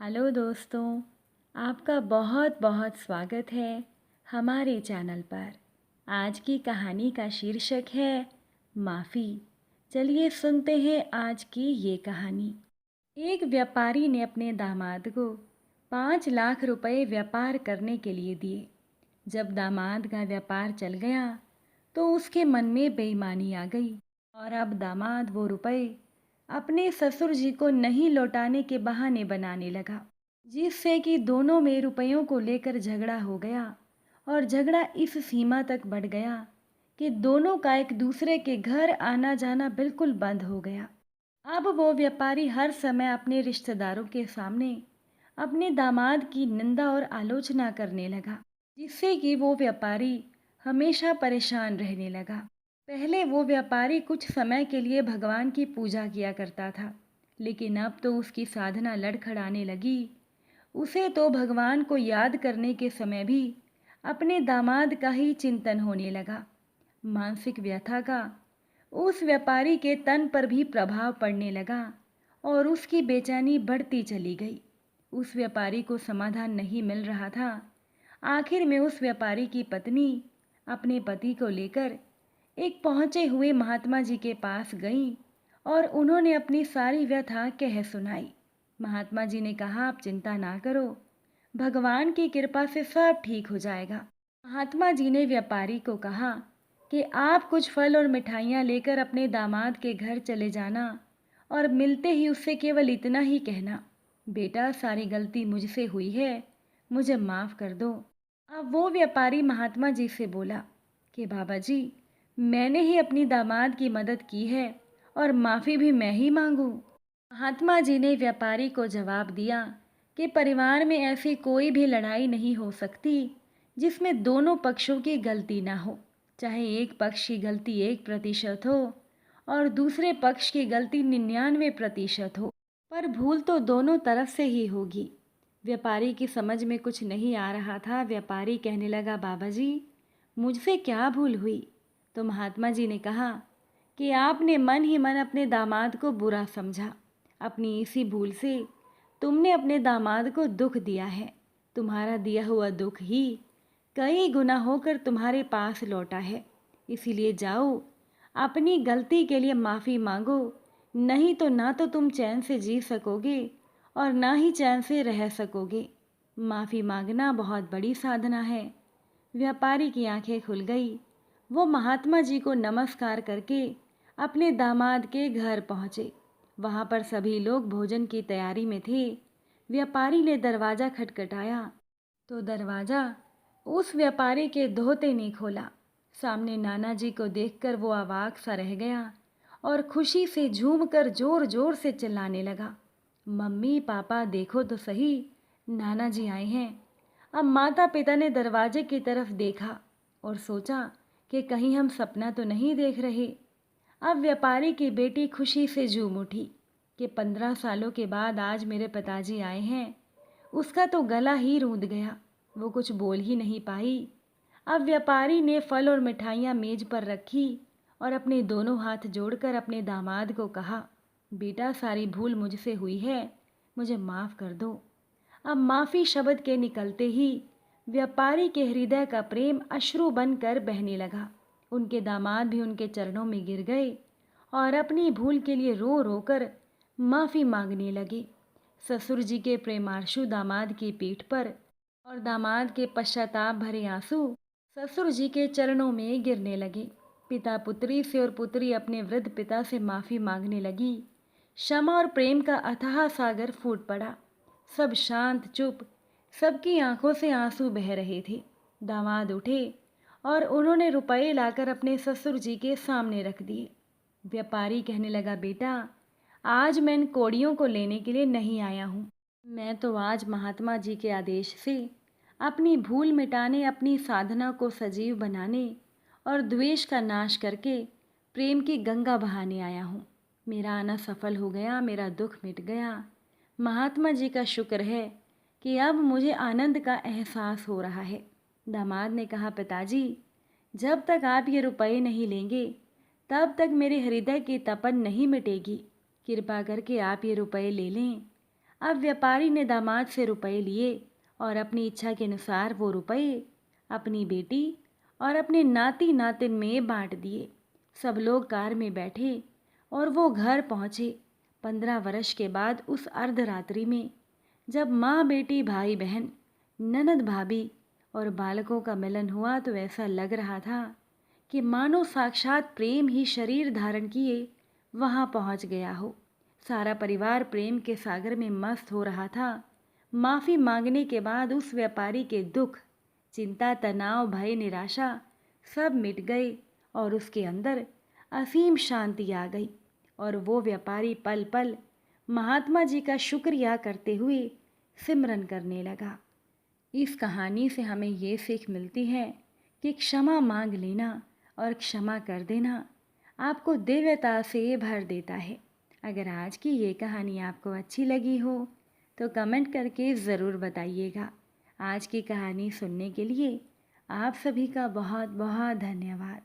Hello दोस्तों, आपका बहुत बहुत स्वागत है हमारे चैनल पर। आज की कहानी का शीर्षक है माफ़ी। चलिए सुनते हैं आज की ये कहानी। एक व्यापारी ने अपने दामाद को 5 लाख रुपए व्यापार करने के लिए दिए। जब दामाद का व्यापार चल गया तो उसके मन में बेईमानी आ गई और अब दामाद वो रुपए अपने ससुर जी को नहीं लौटाने के बहाने बनाने लगा, जिससे कि दोनों में रुपयों को लेकर झगड़ा हो गया। और झगड़ा इस सीमा तक बढ़ गया कि दोनों का एक दूसरे के घर आना जाना बिल्कुल बंद हो गया। अब वो व्यापारी हर समय अपने रिश्तेदारों के सामने अपने दामाद की निंदा और आलोचना करने लगा, जिससे कि वो व्यापारी हमेशा परेशान रहने लगा। पहले वो व्यापारी कुछ समय के लिए भगवान की पूजा किया करता था, लेकिन अब तो उसकी साधना लड़खड़ाने लगी। उसे तो भगवान को याद करने के समय भी अपने दामाद का ही चिंतन होने लगा। मानसिक व्यथा का उस व्यापारी के तन पर भी प्रभाव पड़ने लगा और उसकी बेचैनी बढ़ती चली गई। उस व्यापारी को समाधान नहीं मिल रहा था। आखिर में उस व्यापारी की पत्नी अपने पति को लेकर एक पहुंचे हुए महात्मा जी के पास गई और उन्होंने अपनी सारी व्यथा कह सुनाई। महात्मा जी ने कहा, आप चिंता ना करो, भगवान की कृपा से सब ठीक हो जाएगा। महात्मा जी ने व्यापारी को कहा कि आप कुछ फल और मिठाइयाँ लेकर अपने दामाद के घर चले जाना और मिलते ही उससे केवल इतना ही कहना, बेटा सारी गलती मुझसे हुई है, मुझे माफ़ कर दो। अब वो व्यापारी महात्मा जी से बोला कि बाबा जी, मैंने ही अपनी दामाद की मदद की है और माफ़ी भी मैं ही मांगूं। महात्मा जी ने व्यापारी को जवाब दिया कि परिवार में ऐसी कोई भी लड़ाई नहीं हो सकती जिसमें दोनों पक्षों की गलती ना हो। चाहे एक पक्ष की गलती 1% हो और दूसरे पक्ष की गलती 99% हो, पर भूल तो दोनों तरफ से ही होगी। व्यापारी की समझ में कुछ नहीं आ रहा था। व्यापारी कहने लगा, बाबा जी, मुझसे क्या भूल हुई? तो महात्मा जी ने कहा कि आपने मन ही मन अपने दामाद को बुरा समझा। अपनी इसी भूल से तुमने अपने दामाद को दुख दिया है। तुम्हारा दिया हुआ दुख ही कई गुना होकर तुम्हारे पास लौटा है। इसीलिए जाओ, अपनी गलती के लिए माफ़ी मांगो, नहीं तो ना तो तुम चैन से जी सकोगे और ना ही चैन से रह सकोगे। माफ़ी मांगना बहुत बड़ी साधना है। व्यापारी की आंखें खुल गई। वो महात्मा जी को नमस्कार करके अपने दामाद के घर पहुँचे। वहाँ पर सभी लोग भोजन की तैयारी में थे। व्यापारी ने दरवाज़ा खटखटाया तो दरवाज़ा उस व्यापारी के धोते ने खोला। सामने नाना जी को देखकर वो अवाक सा रह गया और खुशी से झूमकर जोर जोर से चिल्लाने लगा, मम्मी पापा देखो तो सही, नाना जी आए हैं। अब माता पिता ने दरवाजे की तरफ देखा और सोचा कि कहीं हम सपना तो नहीं देख रहे। अब व्यापारी की बेटी खुशी से झूम उठी कि 15 सालों के बाद आज मेरे पिताजी आए हैं। उसका तो गला ही रूंध गया, वो कुछ बोल ही नहीं पाई। अब व्यापारी ने फल और मिठाइयाँ मेज पर रखी और अपने दोनों हाथ जोड़कर अपने दामाद को कहा, बेटा सारी भूल मुझसे हुई है, मुझे माफ़ कर दो। अब माफ़ी शब्द के निकलते ही व्यापारी के हृदय का प्रेम अश्रु बनकर बहने लगा। उनके दामाद भी उनके चरणों में गिर गए और अपनी भूल के लिए रो रो कर माफ़ी मांगने लगे। ससुर जी के प्रेमार्शु दामाद की पीठ पर और दामाद के पश्चाताप भरे आंसू ससुर जी के चरणों में गिरने लगे। पिता पुत्री से और पुत्री अपने वृद्ध पिता से माफ़ी मांगने लगी। क्षमा और प्रेम का अथाह सागर फूट पड़ा। सब शांत चुप, सबकी आंखों से आंसू बह रहे थे। दामाद उठे और उन्होंने रुपए लाकर अपने ससुर जी के सामने रख दिए। व्यापारी कहने लगा, बेटा आज मैं इन कोड़ियों को लेने के लिए नहीं आया हूँ। मैं तो आज महात्मा जी के आदेश से अपनी भूल मिटाने, अपनी साधना को सजीव बनाने और द्वेष का नाश करके प्रेम की गंगा बहाने आया हूँ। मेरा आना सफल हो गया, मेरा दुख मिट गया। महात्मा जी का शुक्र है कि अब मुझे आनंद का एहसास हो रहा है। दामाद ने कहा, पिताजी जब तक आप ये रुपए नहीं लेंगे तब तक मेरे हृदय की तपन नहीं मिटेगी। कृपा करके आप ये रुपए ले लें। अब व्यापारी ने दामाद से रुपए लिए और अपनी इच्छा के अनुसार वो रुपए अपनी बेटी और अपने नाती नातिन में बांट दिए। सब लोग कार में बैठे और वो घर पहुँचे। 15 वर्ष के बाद उस अर्धरात्रि में जब माँ बेटी भाई बहन ननद भाभी और बालकों का मिलन हुआ तो ऐसा लग रहा था कि मानो साक्षात प्रेम ही शरीर धारण किए वहाँ पहुँच गया हो। सारा परिवार प्रेम के सागर में मस्त हो रहा था। माफ़ी मांगने के बाद उस व्यापारी के दुख, चिंता, तनाव, भय, निराशा सब मिट गए और उसके अंदर असीम शांति आ गई और वो व्यापारी पल पल महात्मा जी का शुक्रिया करते हुए सिमरन करने लगा। इस कहानी से हमें ये सीख मिलती है कि क्षमा मांग लेना और क्षमा कर देना आपको दिव्यता से भर देता है। अगर आज की ये कहानी आपको अच्छी लगी हो तो कमेंट करके ज़रूर बताइएगा। आज की कहानी सुनने के लिए आप सभी का बहुत बहुत धन्यवाद।